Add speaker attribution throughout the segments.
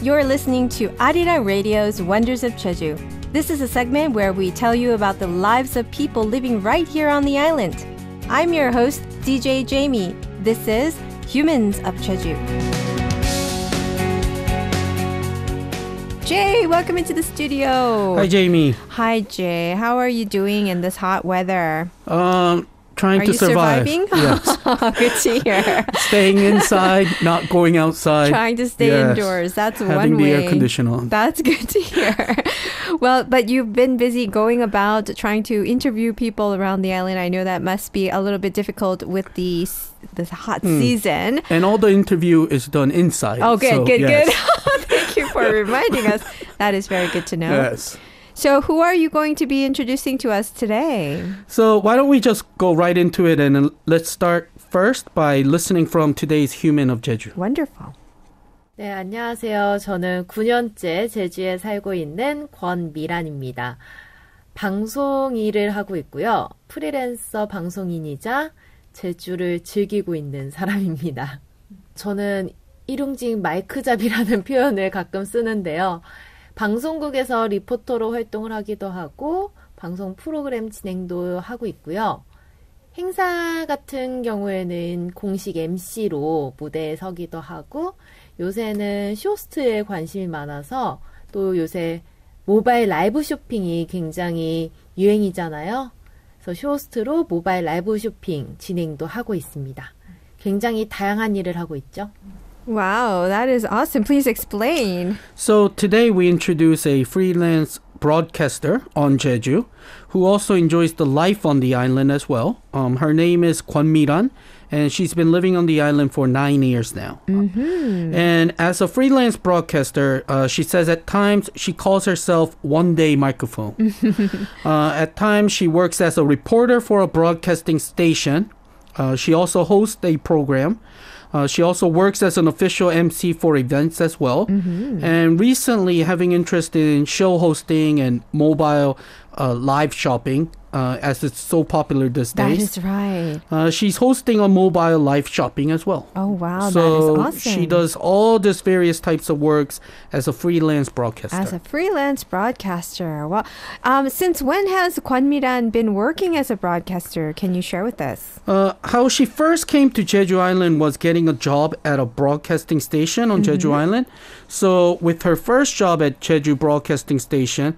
Speaker 1: You're listening to Arirang Radio's Wonders of Jeju. This is a segment where we tell you about the lives of people living right here on the island. I'm your host, DJ Jamie. This is Humans of Jeju. Jay, welcome into the studio.
Speaker 2: Hi, Jamie.
Speaker 1: Hi, Jay. How are you doing in this hot weather?
Speaker 2: Trying to survive.
Speaker 1: Are you surviving?
Speaker 2: Yes.
Speaker 1: Good to hear.
Speaker 2: Staying inside, not going outside.
Speaker 1: Trying to stay indoors. That's
Speaker 2: Having
Speaker 1: one way.
Speaker 2: Having the air conditioner on.
Speaker 1: That's good to hear. Well, but you've been busy going about trying to interview people around the island. I know that must be a little bit difficult with this hot season.
Speaker 2: And all the interview is done inside.
Speaker 1: Oh, good,
Speaker 2: so,
Speaker 1: good. Thank you for
Speaker 2: Yes.
Speaker 1: reminding us. That is very good to know.
Speaker 2: Yes.
Speaker 1: So who are you going to be introducing to us today?
Speaker 2: So why don't we just go right into it, and let's start first by listening from today's Human of Jeju.
Speaker 1: Wonderful.
Speaker 3: 네, 안녕하세요. 저는 9년째 제주에 살고 있는 권미란입니다. 방송 일을 하고 있고요. 프리랜서 방송인이자 제주를 즐기고 있는 사람입니다. 저는 일용직 마이크잡이라는 표현을 가끔 쓰는데요. 방송국에서 리포터로 활동을 하기도 하고 방송 프로그램 진행도 하고 있고요. 행사 같은 경우에는 공식 MC로 무대에 서기도 하고 요새는 쇼호스트에 관심이 많아서 또 요새 모바일 라이브 쇼핑이 굉장히 유행이잖아요. 그래서 쇼호스트로 모바일 라이브 쇼핑 진행도 하고 있습니다. 굉장히 다양한 일을 하고 있죠.
Speaker 1: Wow, that is awesome. Please explain.
Speaker 2: So today we introduce a freelance broadcaster on Jeju who also enjoys the life on the island as well. Her name is Kwon, and she's been living on the island for 9 years now. Mm-hmm. And as a freelance broadcaster, she says at times she calls herself one-day microphone. At times she works as a reporter for a broadcasting station. She also hosts a program. She also works as an official MC for events as well. Mm-hmm. And recently having interest in show hosting and mobile live shopping, as it's so popular these days.
Speaker 1: That is right.
Speaker 2: She's hosting a mobile live shopping as well.
Speaker 1: Oh, wow.
Speaker 2: So
Speaker 1: that is awesome.
Speaker 2: she does all these various types of works as a freelance broadcaster.
Speaker 1: As a freelance broadcaster. Well, since when has Kwon Miran been working as a broadcaster? Can you share with us?
Speaker 2: How she first came to Jeju Island was getting a job at a broadcasting station on Jeju Island. So with her first job at Jeju Broadcasting Station,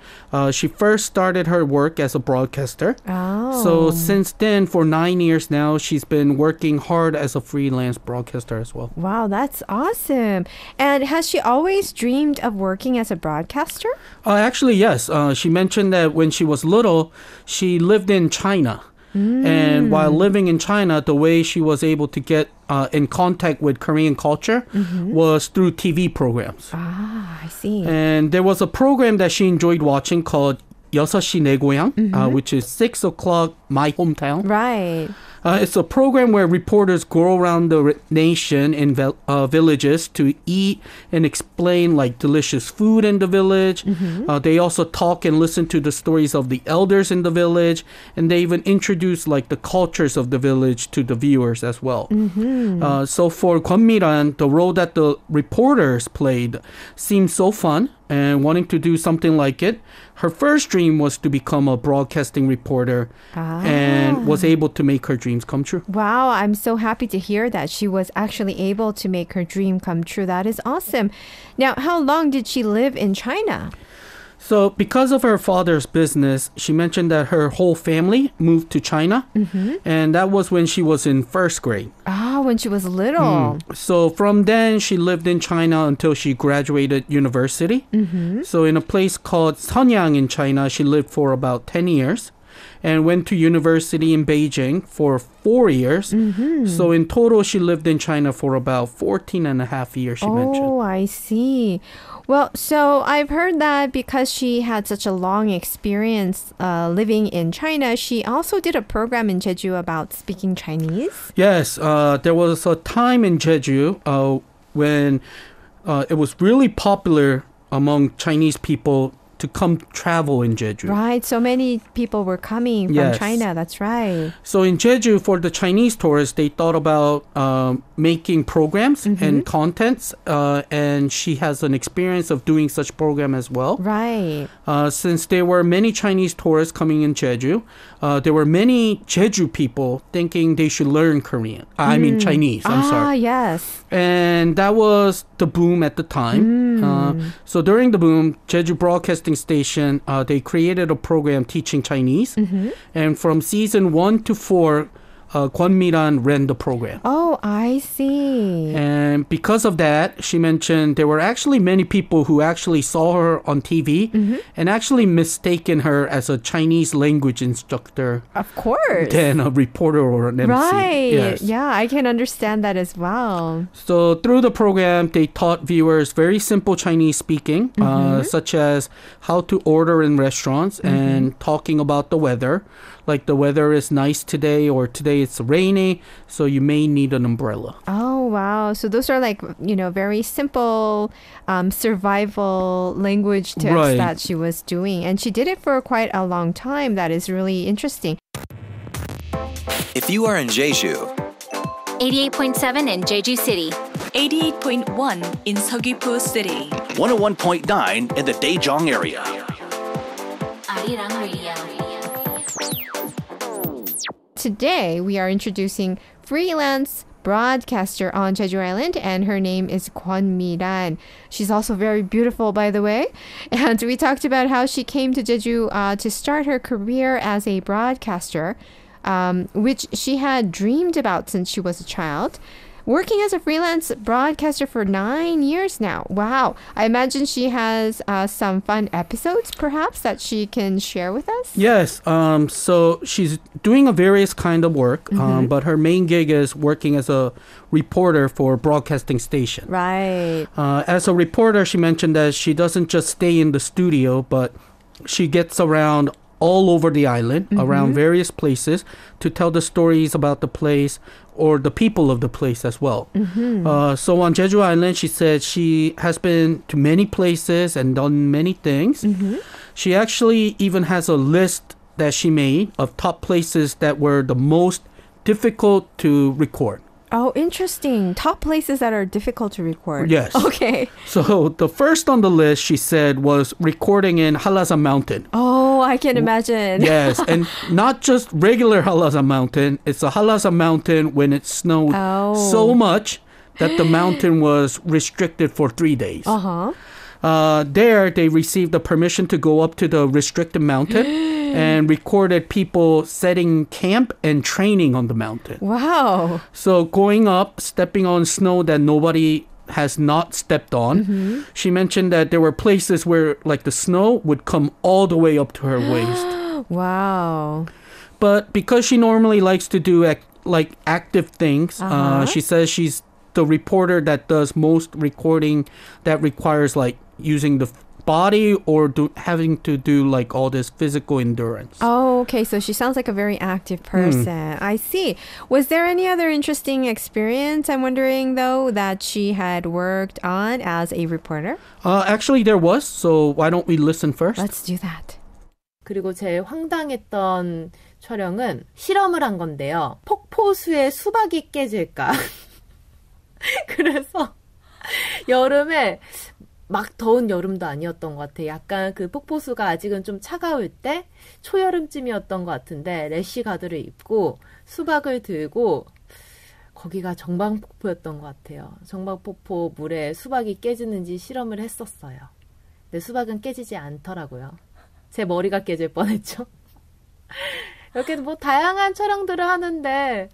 Speaker 2: she first started her work as a broadcaster.
Speaker 1: Oh.
Speaker 2: So since then, for 9 years now, she's been working hard as a freelance broadcaster as well.
Speaker 1: Wow, that's awesome. And has she always dreamed of working as a broadcaster?
Speaker 2: Actually, yes. She mentioned that when she was little, she lived in China. And while living in China, the way she was able to get in contact with Korean culture was through TV programs.
Speaker 1: Ah, I see.
Speaker 2: And there was a program that she enjoyed watching called 6시 내 고향, which is 6 o'clock my hometown.
Speaker 1: Right.
Speaker 2: It's a program where reporters go around the nation in villages to eat and explain like delicious food in the village. They also talk and listen to the stories of the elders in the village, and they even introduce like the cultures of the village to the viewers as well. So for Kwon Miran, the role that the reporters played seemed so fun, and wanting to do something like it. Her first dream was to become a broadcasting reporter and was able to make her dreams come true.
Speaker 1: Wow, I'm so happy to hear that she was actually able to make her dream come true. That is awesome. Now, how long did she live in China?
Speaker 2: So because of her father's business, she mentioned that her whole family moved to China. And that was when she was in first grade.
Speaker 1: Ah, when she was little.
Speaker 2: So from then, she lived in China until she graduated university. So in a place called Seonyang in China, she lived for about 10 years. And went to university in Beijing for 4 years. So in total, she lived in China for about 14 and a half years, she mentioned.
Speaker 1: Oh, I see. Well, so I've heard that because she had such a long experience living in China, she also did a program in Jeju about speaking Chinese.
Speaker 2: Yes, there was a time in Jeju when it was really popular among Chinese people to come travel in Jeju.
Speaker 1: Right. So many people were coming from
Speaker 2: Yes.
Speaker 1: China. That's right.
Speaker 2: So in Jeju, for the Chinese tourists, they thought about making programs and contents, and she has an experience of doing such program as well.
Speaker 1: Right.
Speaker 2: Since there were many Chinese tourists coming in Jeju, there were many Jeju people thinking they should learn Korean. I mean Chinese, I'm sorry.
Speaker 1: Yes.
Speaker 2: And that was the boom at the time. So during the boom, Jeju Broadcasting Station, they created a program teaching Chinese. And from season 1 to 4, Kwon Mi-ran ran the program.
Speaker 1: Oh, I see.
Speaker 2: And because of that, she mentioned there were actually many people who actually saw her on TV and actually mistaken her as a Chinese language instructor
Speaker 1: Of course.
Speaker 2: than a reporter or an MC.
Speaker 1: Right.
Speaker 2: Yes.
Speaker 1: Yeah, I can understand that as well.
Speaker 2: So through the program, they taught viewers very simple Chinese speaking, such as how to order in restaurants and talking about the weather. Like the weather is nice today or today it's rainy, so you may need an umbrella.
Speaker 1: Oh, wow. So those are like, very simple survival language tips
Speaker 2: Right.
Speaker 1: that she was doing. And she did it for quite a long time. That is really interesting.
Speaker 4: If you are in Jeju,
Speaker 5: 88.7 in Jeju City.
Speaker 6: 88.1 in Seogwipo City.
Speaker 7: 101.9 in the Daejeong area.
Speaker 5: Arirang Radio.
Speaker 1: Today, we are introducing freelance broadcaster on Jeju Island, and her name is Kwon Mi-ran. She's also very beautiful, by the way. And we talked about how she came to Jeju to start her career as a broadcaster, which she had dreamed about since she was a child. Working as a freelance broadcaster for 9 years now. Wow. I imagine she has some fun episodes, perhaps, that she can share with us?
Speaker 2: Yes. So she's doing a various kind of work, but her main gig is working as a reporter for a broadcasting station.
Speaker 1: Right.
Speaker 2: As a reporter, she mentioned that she doesn't just stay in the studio, but she gets around all over the island, around various places, to tell the stories about the place or the people of the place as well. So on Jeju Island, she said she has been to many places and done many things. She actually even has a list that she made of top places that were the most difficult to record.
Speaker 1: Oh, interesting. Top places that are difficult to record.
Speaker 2: Yes.
Speaker 1: Okay.
Speaker 2: So the first on the list, she said, was recording in Halasan Mountain.
Speaker 1: Oh, I can imagine.
Speaker 2: Yes, and not just regular Halasan Mountain. It's a Halasan Mountain when it snowed so much that the mountain was restricted for 3 days. There, they received the permission to go up to the restricted mountain and recorded people setting camp and training on the mountain.
Speaker 1: Wow.
Speaker 2: So going up, stepping on snow that nobody has not stepped on. She mentioned that there were places where like the snow would come all the way up to her waist.
Speaker 1: Wow.
Speaker 2: But because she normally likes to do like active things, she says she's the reporter that does most recording that requires like using the body or having to do like all this physical endurance.
Speaker 1: Oh, okay. So she sounds like a very active person. I see. Was there any other interesting experience, I'm wondering, though, that she had worked on as a reporter?
Speaker 2: Actually, there was. So why don't we listen first?
Speaker 1: Let's do that.
Speaker 3: 그리고 제일 황당했던 촬영은 실험을 한 건데요. 폭포수에 수박이 깨질까? 그래서 여름에 막 더운 여름도 아니었던 것 같아요. 약간 그 폭포수가 아직은 좀 차가울 때 초여름쯤이었던 것 같은데 래쉬 가드를 입고 수박을 들고 거기가 정방폭포였던 것 같아요. 정방폭포 물에 수박이 깨지는지 실험을 했었어요. 근데 수박은 깨지지 않더라고요. 제 머리가 깨질 뻔했죠. 이렇게 뭐 다양한 촬영들을 하는데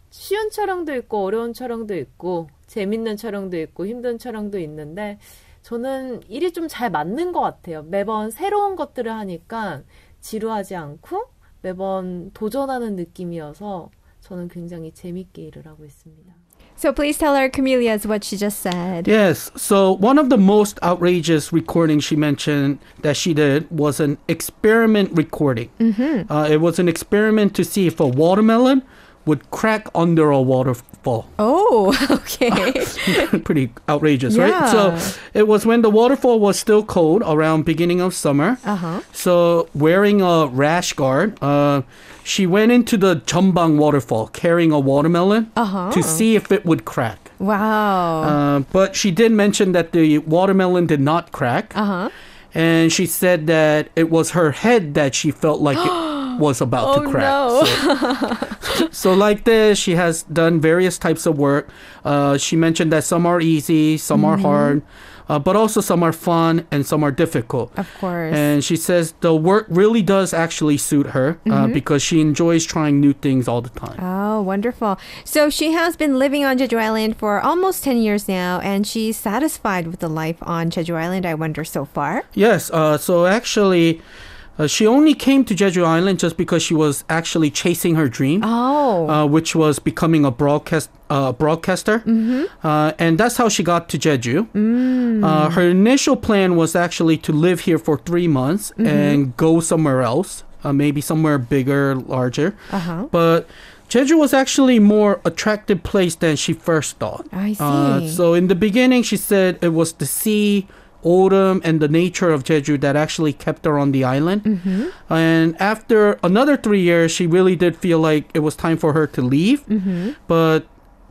Speaker 3: 쉬운 촬영도 있고 어려운 촬영도 있고 재밌는 촬영도 있고 힘든 촬영도 있는데 저는 일이 좀 잘 맞는 것 같아요. 매번 새로운 것들을 하니까 지루하지 않고 매번 도전하는 느낌이어서 저는 굉장히 재밌게 일을 하고 있습니다.
Speaker 1: So please tell our Camelias what she just said.
Speaker 2: Yes. So one of the most outrageous recordings she mentioned that she did was an experiment recording. It was an experiment to see if a watermelon would crack under a waterfall.
Speaker 1: Oh, okay.
Speaker 2: Pretty outrageous,
Speaker 1: Yeah.
Speaker 2: right? So it was when the waterfall was still cold, around beginning of summer.
Speaker 1: Uh-huh.
Speaker 2: So wearing a rash guard, she went into the Jeonbang waterfall carrying a watermelon to see if it would crack.
Speaker 1: Wow.
Speaker 2: But she did mention that the watermelon did not crack.
Speaker 1: Uh-huh.
Speaker 2: And she said that it was her head that she felt like it was about to crack.
Speaker 1: No.
Speaker 2: So like this, she has done various types of work. She mentioned that some are easy, some are hard, but also some are fun and some are difficult.
Speaker 1: Of course.
Speaker 2: And she says the work really does actually suit her because she enjoys trying new things all the time.
Speaker 1: Oh, wonderful. So she has been living on Jeju Island for almost 10 years now, and she's satisfied with the life on Jeju Island, I wonder, so far?
Speaker 2: Yes. So actually, she only came to Jeju Island just because she was actually chasing her dream, which was becoming a broadcaster. And that's how she got to Jeju. Her initial plan was actually to live here for 3 months and go somewhere else, maybe somewhere bigger, larger. But Jeju was actually more attractive place than she first thought.
Speaker 1: I see.
Speaker 2: So in the beginning, she said it was the sea, autumn, and the nature of Jeju that actually kept her on the island. And after another 3 years, she really did feel like it was time for her to leave. But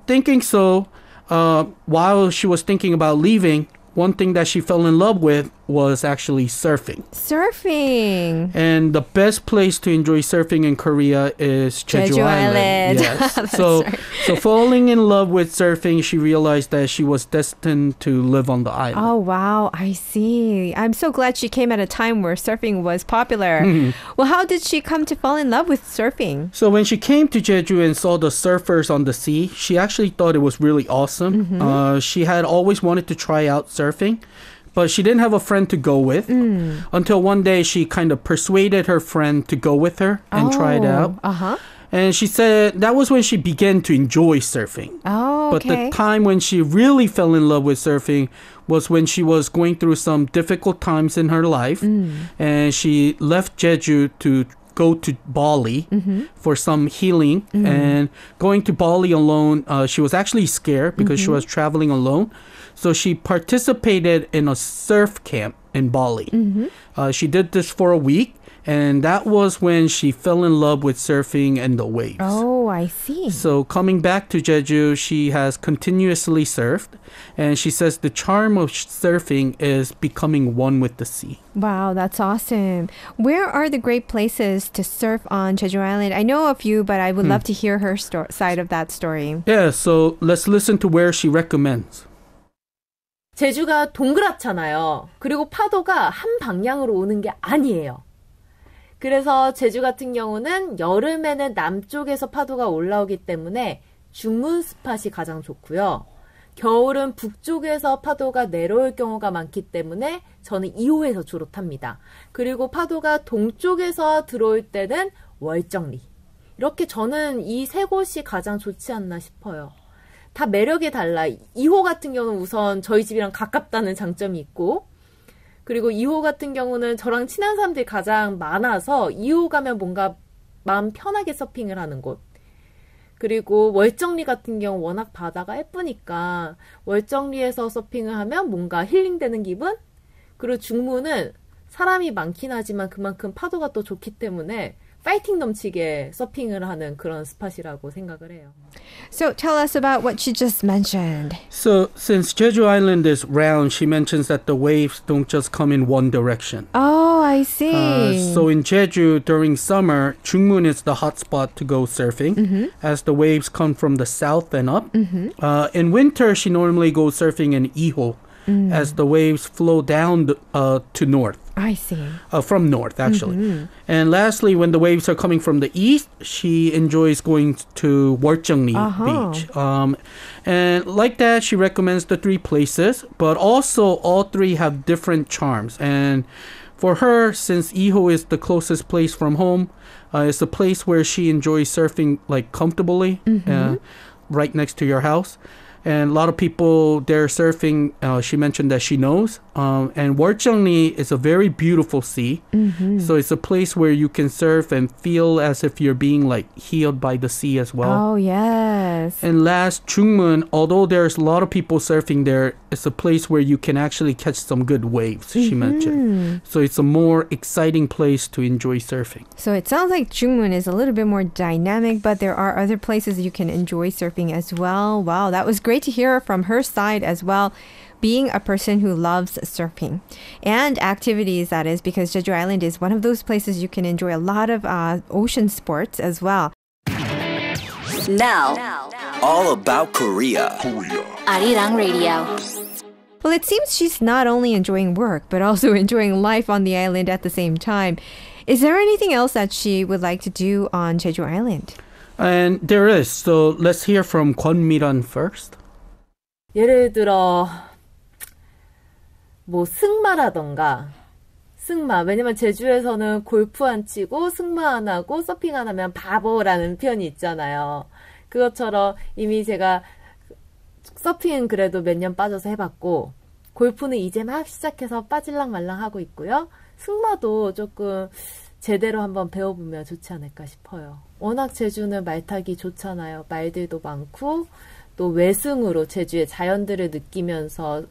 Speaker 2: thinking so, while she was thinking about leaving, one thing that she fell in love with was actually surfing.
Speaker 1: Surfing.
Speaker 2: And the best place to enjoy surfing in Korea is Jeju
Speaker 1: Island.
Speaker 2: Yes.
Speaker 1: That's
Speaker 2: so,
Speaker 1: right.
Speaker 2: so falling in love with surfing, she realized that she was destined to live on the island.
Speaker 1: Oh, wow. I see. I'm so glad she came at a time where surfing was popular. Well, how did she come to fall in love with surfing?
Speaker 2: So when she came to Jeju and saw the surfers on the sea, she actually thought it was really awesome. She had always wanted to try out surfing, but she didn't have a friend to go with until one day she kind of persuaded her friend to go with her and try it out. And she said that was when she began to enjoy surfing.
Speaker 1: Oh,
Speaker 2: But
Speaker 1: okay.
Speaker 2: the time when she really fell in love with surfing was when she was going through some difficult times in her life. And she left Jeju to go to Bali for some healing. And going to Bali alone, she was actually scared because she was traveling alone. So she participated in a surf camp in Bali. She did this for a week. And that was when she fell in love with surfing and the waves.
Speaker 1: Oh, I see.
Speaker 2: So coming back to Jeju, she has continuously surfed. And she says the charm of surfing is becoming one with the sea.
Speaker 1: Wow, that's awesome. Where are the great places to surf on Jeju Island? I know a few, but I would love to hear her side of that story.
Speaker 2: Yeah, so let's listen to where she recommends.
Speaker 3: 제주가 동그랗잖아요. 그리고 파도가 한 방향으로 오는 게 아니에요. 그래서 제주 같은 경우는 여름에는 남쪽에서 파도가 올라오기 때문에 중문 스팟이 가장 좋고요. 겨울은 북쪽에서 파도가 내려올 경우가 많기 때문에 저는 2호에서 주로 탑니다. 그리고 파도가 동쪽에서 들어올 때는 월정리. 이렇게 저는 이 세 곳이 가장 좋지 않나 싶어요. 다 매력이 달라. 2호 같은 경우는 우선 저희 집이랑 가깝다는 장점이 있고, 그리고 2호 같은 경우는 저랑 친한 사람들이 가장 많아서 2호 가면 뭔가 마음 편하게 서핑을 하는 곳. 그리고 월정리 같은 경우 워낙 바다가 예쁘니까 월정리에서 서핑을 하면 뭔가 힐링되는 기분? 그리고 중문은 사람이 많긴 하지만 그만큼 파도가 또 좋기 때문에 파이팅 넘치게 서핑을 하는 그런 스팟이라고 생각을 해요.
Speaker 1: So tell us about what she just mentioned.
Speaker 2: So since Jeju Island is round, she mentions that the waves don't just come in one direction.
Speaker 1: Oh, I see.
Speaker 2: So in Jeju, during summer, Jungmun is the hot spot to go surfing as the waves come from the south and up. In winter, she normally goes surfing in Iho as the waves flow down to north.
Speaker 1: I see.
Speaker 2: From north, actually. And lastly, when the waves are coming from the east, she enjoys going to Warjeongni Beach. And like that, she recommends the three places, but also all three have different charms. And for her, since Iho is the closest place from home, it's a place where she enjoys surfing like comfortably, right next to your house. And a lot of people there surfing, she mentioned that she knows. And Warcheongni is a very beautiful sea. So it's a place where you can surf and feel as if you're being like healed by the sea as well.
Speaker 1: Oh, yes.
Speaker 2: And last, Chungmun, although there's a lot of people surfing there, it's a place where you can actually catch some good waves, she mentioned. So it's a more exciting place to enjoy surfing.
Speaker 1: So it sounds like Chungmun is a little bit more dynamic, but there are other places you can enjoy surfing as well. Wow, that was great to hear from her side as well, being a person who loves surfing and activities, that is, because Jeju Island is one of those places you can enjoy a lot of ocean sports as well.
Speaker 6: Now,
Speaker 4: All about Korea.
Speaker 5: Arirang Radio.
Speaker 1: Well, it seems she's not only enjoying work, but also enjoying life on the island at the same time. Is there anything else that she would like to do on Jeju Island?
Speaker 2: And there is. So let's hear from Kwon Miran first.
Speaker 3: 예를 들어 뭐 승마라던가 승마. 왜냐면 제주에서는 골프 안 치고 승마 안 하고 서핑 안 하면 바보라는 표현이 있잖아요. 그것처럼 이미 제가 서핑은 그래도 몇 년 빠져서 해봤고 골프는 이제 막 시작해서 빠질랑 말랑 하고 있고요. 승마도 조금 제대로 한번 배워보면 좋지 않을까 싶어요. 워낙 제주는 말 타기 좋잖아요. 말들도 많고 또 외승으로 제주의 자연들을 느끼면서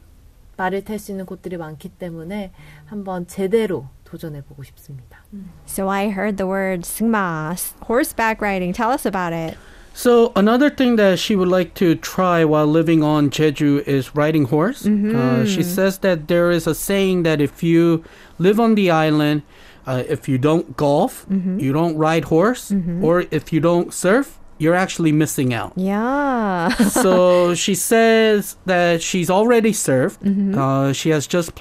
Speaker 3: 말을 탈 수 있는 곳들이 많기 때문에 한번 제대로 도전해보고 싶습니다.
Speaker 1: So I heard the word 승마, horseback riding. Tell us about it.
Speaker 2: So another thing that she would like to try while living on Jeju is riding horse. She says that there is a saying that if you live on the island, if you don't golf, you don't ride horse, or if you don't surf, you're actually missing out.
Speaker 1: Yeah.
Speaker 2: So she says that she's already surfed. She has just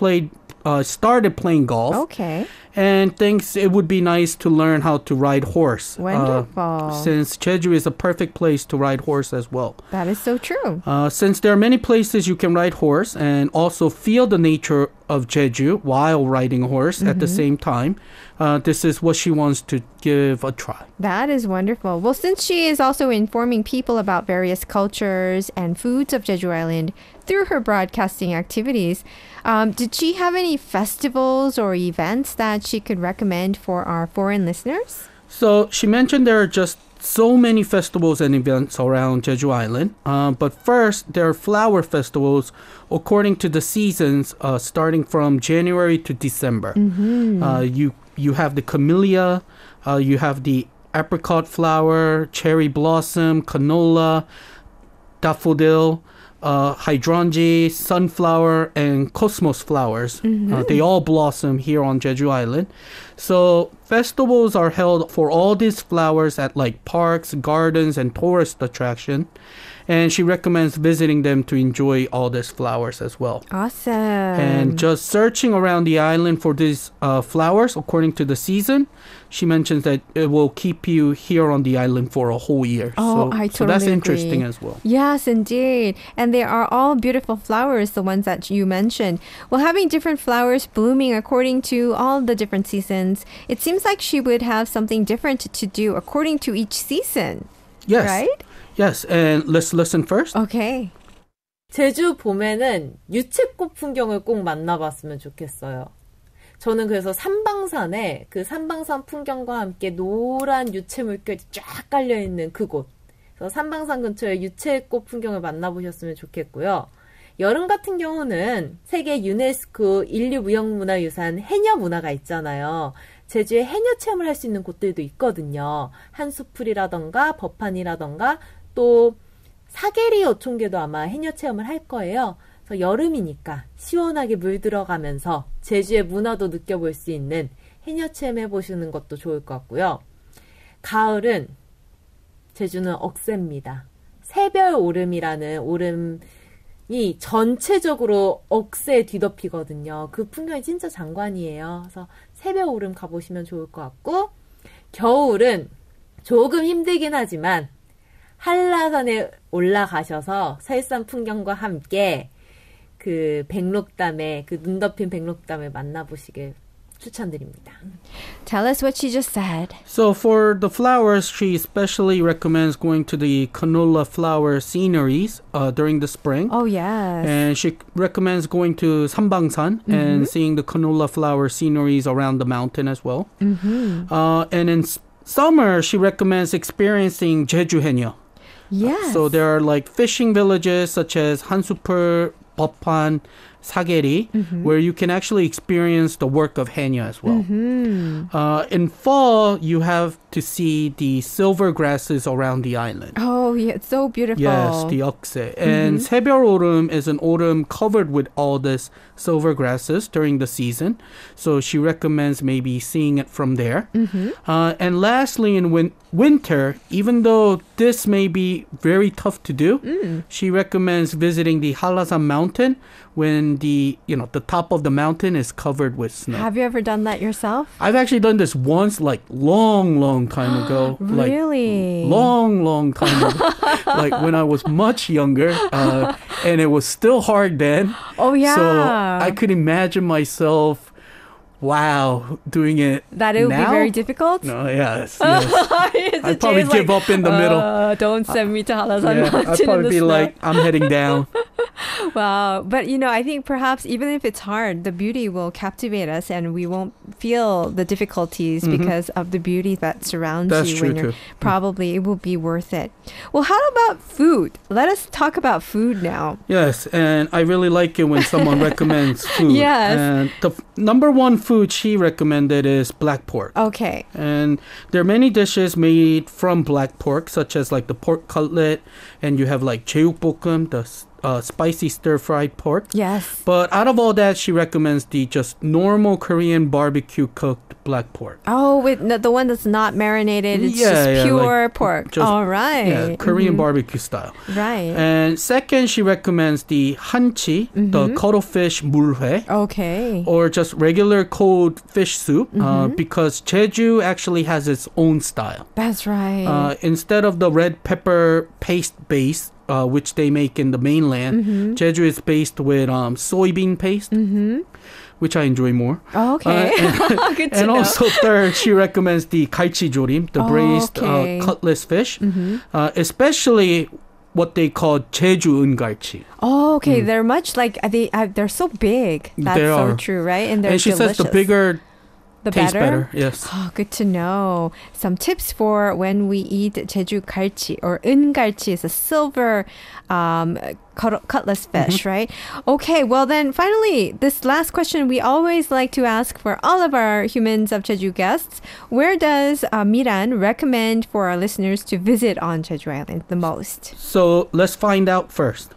Speaker 2: started playing golf.
Speaker 1: Okay.
Speaker 2: And thinks it would be nice to learn how to ride horse.
Speaker 1: Wonderful.
Speaker 2: Since Jeju is a perfect place to ride horse as well.
Speaker 1: That is so true.
Speaker 2: Since there are many places you can ride horse and also feel the nature of Jeju while riding a horse at the same time, this is what she wants to give a try.
Speaker 1: That is wonderful. Well, since she is also informing people about various cultures and foods of Jeju Island through her broadcasting activities, did she have any festivals or events that she could recommend for our foreign listeners?
Speaker 2: So she mentioned there are just so many festivals and events around Jeju Island. But first, there are flower festivals according to the seasons, starting from January to December. You have the camellia, you have the apricot flower, cherry blossom, canola, daffodil, hydrangea, sunflower, and cosmos flowers. They all blossom here on Jeju Island. So festivals are held for all these flowers at like parks, gardens, and tourist attraction. And she recommends visiting them to enjoy all these flowers as well.
Speaker 1: Awesome.
Speaker 2: And just searching around the island for these flowers according to the season, she mentions that it will keep you here on the island for a whole year.
Speaker 1: Oh,
Speaker 2: so,
Speaker 1: I
Speaker 2: so that's
Speaker 1: totally
Speaker 2: interesting
Speaker 1: agree.
Speaker 2: as well.
Speaker 1: Yes, indeed. And they are all beautiful flowers, the ones that you mentioned. Well, having different flowers blooming according to all the different seasons, it seems like she would have something different to do according to each season.
Speaker 2: Yes.
Speaker 1: Right?
Speaker 2: Yes, and let's listen first.
Speaker 1: Okay.
Speaker 3: 제주 봄에는 유채꽃 풍경을 꼭 만나봤으면 좋겠어요. 저는 그래서 삼방산에 그 삼방산 풍경과 함께 노란 유채 물결이 쫙 깔려있는 그곳. 그래서 삼방산 근처에 유채꽃 풍경을 만나보셨으면 좋겠고요. 여름 같은 경우는 세계 유네스코 인류무형문화유산 해녀문화가 있잖아요. 제주에 해녀 체험을 할 수 있는 곳들도 있거든요. 한수풀이라던가 법한이라던가 또 사계리 어촌계도 아마 해녀 체험을 할 거예요. 그래서 여름이니까 시원하게 물 들어가면서 제주의 문화도 느껴볼 수 있는 해녀 체험 해보시는 것도 좋을 것 같고요. 가을은 제주는 억새입니다. 새별 오름이라는 오름이 전체적으로 억새에 뒤덮이거든요. 그 풍경이 진짜 장관이에요. 그래서 새별 오름 가보시면 좋을 것 같고, 겨울은 조금 힘들긴 하지만 한라산에 올라가셔서 설산 풍경과 함께 그 백록담에, 그 눈 덮인 백록담을 만나보시길 추천드립니다.
Speaker 1: Tell us what she just said.
Speaker 2: So for the flowers, she especially recommends going to the canola flower sceneries during the spring.
Speaker 1: Oh, yes.
Speaker 2: And she recommends going to Sambangsan and seeing the canola flower sceneries around the mountain as well. And in summer, she recommends experiencing Jeju Haenyeo.
Speaker 1: Yes.
Speaker 2: So there are like fishing villages such as Hansupur, Boppan, Sageri, where you can actually experience the work of Haenyeo as well. In fall, you have to see the silver grasses around the island.
Speaker 1: Oh, yeah, it's so beautiful.
Speaker 2: Yes, the okse. And Sebeorum is an autumn covered with all this silver grasses during the season. So she recommends maybe seeing it from there. And lastly, in winter, even though this may be very tough to do, she recommends visiting the Halasan mountain when the top of the mountain is covered with snow.
Speaker 1: Have you ever done that yourself?
Speaker 2: I've actually done this once, like long time ago.
Speaker 1: Really?
Speaker 2: Like, long time ago. Like when I was much younger, and it was still hard then.
Speaker 1: Oh, yeah.
Speaker 2: So I could imagine myself, doing it
Speaker 1: That it would
Speaker 2: now?
Speaker 1: be very difficult?
Speaker 2: No, yes. I'd probably
Speaker 1: Jay's
Speaker 2: give up in the middle.
Speaker 1: Don't send me to Halasan Mountain
Speaker 2: I'd
Speaker 1: in
Speaker 2: probably
Speaker 1: the
Speaker 2: be
Speaker 1: snow.
Speaker 2: like, I'm heading down.
Speaker 1: Wow. But, I think perhaps even if it's hard, the beauty will captivate us and we won't feel the difficulties because of the beauty that surrounds
Speaker 2: That's
Speaker 1: you.
Speaker 2: true,
Speaker 1: When you're,
Speaker 2: too.
Speaker 1: probably it will be worth it. Well, how about food? Let us talk about food now.
Speaker 2: Yes, and I really like it when someone recommends food.
Speaker 1: Yes.
Speaker 2: And the number one food she recommended is black pork.
Speaker 1: Okay.
Speaker 2: And there are many dishes made from black pork, such as like the pork cutlet, and you have like jeukbokkeum, the spicy stir-fried pork.
Speaker 1: Yes.
Speaker 2: But out of all that, she recommends the just normal Korean barbecue cooked black pork.
Speaker 1: Oh, the one that's not marinated. It's just pure
Speaker 2: like
Speaker 1: pork.
Speaker 2: just-
Speaker 1: All right.
Speaker 2: Yeah, Korean barbecue style.
Speaker 1: Right.
Speaker 2: And second, she recommends the hanchi, the cuttlefish mulhue.
Speaker 1: Okay.
Speaker 2: Or just regular cold fish soup, because Jeju actually has its own style.
Speaker 1: That's right.
Speaker 2: Instead of the red pepper paste base, which they make in the mainland, Jeju is based with soybean paste, which I enjoy more.
Speaker 1: Oh, okay. Good to
Speaker 2: And
Speaker 1: know.
Speaker 2: also third, she recommends the galchijorim, the braised
Speaker 1: okay.
Speaker 2: cutlass fish, especially what they call Jeju ungalchi.
Speaker 1: Oh, okay. They're much like they're so big. That's
Speaker 2: They
Speaker 1: so
Speaker 2: are.
Speaker 1: true, right? And they're
Speaker 2: And she
Speaker 1: delicious.
Speaker 2: says the bigger
Speaker 1: the
Speaker 2: tastes better. Yes.
Speaker 1: Oh, good to know. Some tips for when we eat Jeju galchi or ungalchi is a silver cutlass fish, right? Okay, well then finally, this last question we always like to ask for all of our Humans of Jeju guests. Where does Miran recommend for our listeners to visit on Jeju Island the most?
Speaker 2: So let's find out first.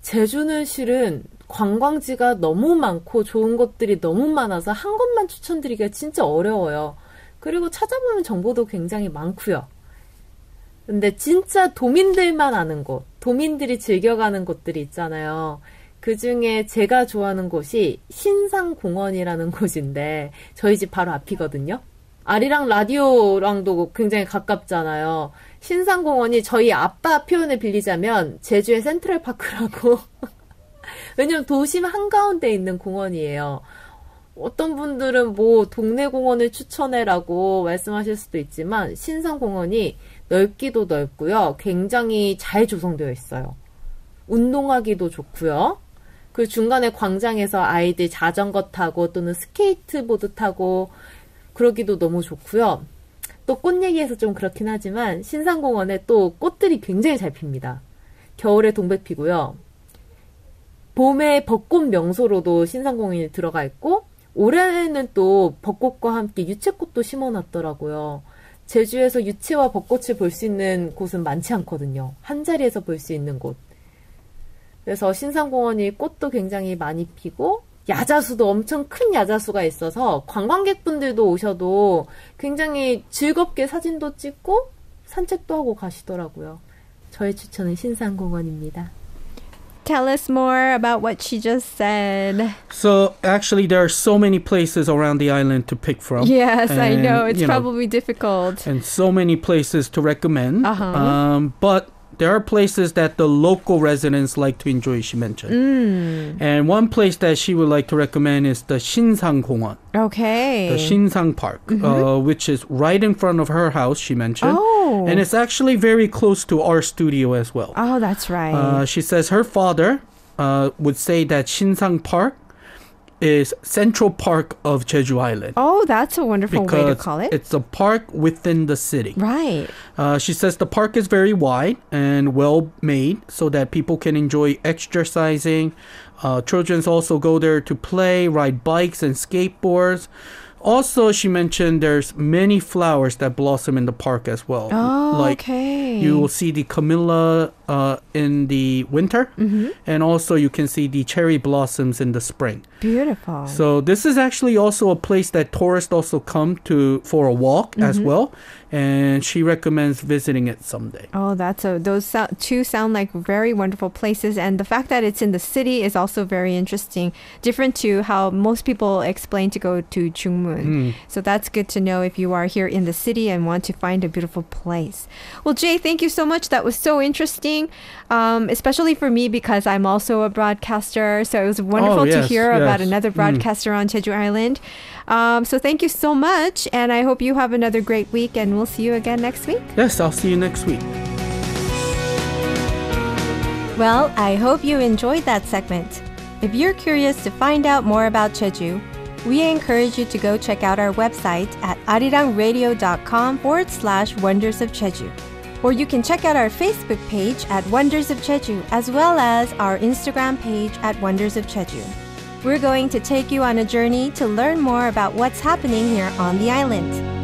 Speaker 3: 제주는 실은 관광지가 너무 많고 좋은 것들이 너무 많아서 한 곳만 추천드리기가 진짜 어려워요. 그리고 찾아보면 정보도 굉장히 많고요. 근데 진짜 도민들만 아는 곳, 도민들이 즐겨가는 곳들이 있잖아요. 그중에 제가 좋아하는 곳이 신상공원이라는 곳인데 저희 집 바로 앞이거든요. 아리랑 라디오랑도 굉장히 가깝잖아요. 신상공원이 저희 아빠 표현을 빌리자면 제주의 센트럴파크라고 왜냐면 도심 한가운데 있는 공원이에요. 어떤 분들은 뭐 동네 공원을 추천해라고 말씀하실 수도 있지만 신상공원이 넓기도 넓고요. 굉장히 잘 조성되어 있어요. 운동하기도 좋고요. 그 중간에 광장에서 아이들 자전거 타고 또는 스케이트보드 타고 그러기도 너무 좋고요. 또 꽃 얘기해서 좀 그렇긴 하지만 신상공원에 또 꽃들이 굉장히 잘 핍니다. 겨울에 동백 피고요. 봄에 벚꽃 명소로도 신상공원이 들어가 있고 올해는 또 벚꽃과 함께 유채꽃도 심어놨더라고요. 제주에서 유채와 벚꽃을 볼 수 있는 곳은 많지 않거든요. 한 자리에서 볼 수 있는 곳. 그래서 신상공원이 꽃도 굉장히 많이 피고 야자수도 엄청 큰 야자수가 있어서 관광객분들도 오셔도 굉장히 즐겁게 사진도 찍고 산책도 하고 가시더라고요. 저의 추천은 신상공원입니다.
Speaker 1: Tell us more about what she just said.
Speaker 2: So actually, there are so many places around the island to pick from.
Speaker 1: Yes, I
Speaker 2: And,
Speaker 1: know. It's
Speaker 2: you know,
Speaker 1: probably difficult.
Speaker 2: and so many places to recommend.
Speaker 1: Uh-huh.
Speaker 2: But there are places that the local residents like to enjoy, she mentioned. And one place that she would like to recommend is the Shinsang-공원.
Speaker 1: Okay.
Speaker 2: The Shinsang Park, which is right in front of her house, she mentioned.
Speaker 1: Oh.
Speaker 2: And it's actually very close to our studio as well.
Speaker 1: Oh, that's right.
Speaker 2: She says her father would say that Shinsang Park is Central Park of Jeju Island.
Speaker 1: Oh, that's a wonderful way to call it.
Speaker 2: It's a park within the city.
Speaker 1: Right.
Speaker 2: She says the park is very wide and well made so that people can enjoy exercising. Children also go there to play, ride bikes and skateboards. Also, she mentioned there's many flowers that blossom in the park as well.
Speaker 1: Oh,
Speaker 2: like
Speaker 1: okay.
Speaker 2: you will see the camellia in the winter, and also you can see the cherry blossoms in the spring.
Speaker 1: Beautiful.
Speaker 2: So this is actually also a place that tourists also come to for a walk as well, and she recommends visiting it someday.
Speaker 1: Oh, those two sound like very wonderful places, and the fact that it's in the city is also very interesting, different to how most people explain to go to Jungmun. So that's good to know if you are here in the city and want to find a beautiful place. Well, Jay, thank you so much. That was so interesting, especially for me because I'm also a broadcaster. So it was wonderful to hear about another broadcaster on Jeju Island. So thank you so much, and I hope you have another great week, and we'll see you again next week.
Speaker 2: Yes, I'll see you next week.
Speaker 1: Well, I hope you enjoyed that segment. If you're curious to find out more about Jeju, we encourage you to go check out our website at arirangradio.com/Wonders of Jeju. Or you can check out our Facebook page at Wonders of Jeju, as well as our Instagram page at Wonders of Jeju. We're going to take you on a journey to learn more about what's happening here on the island.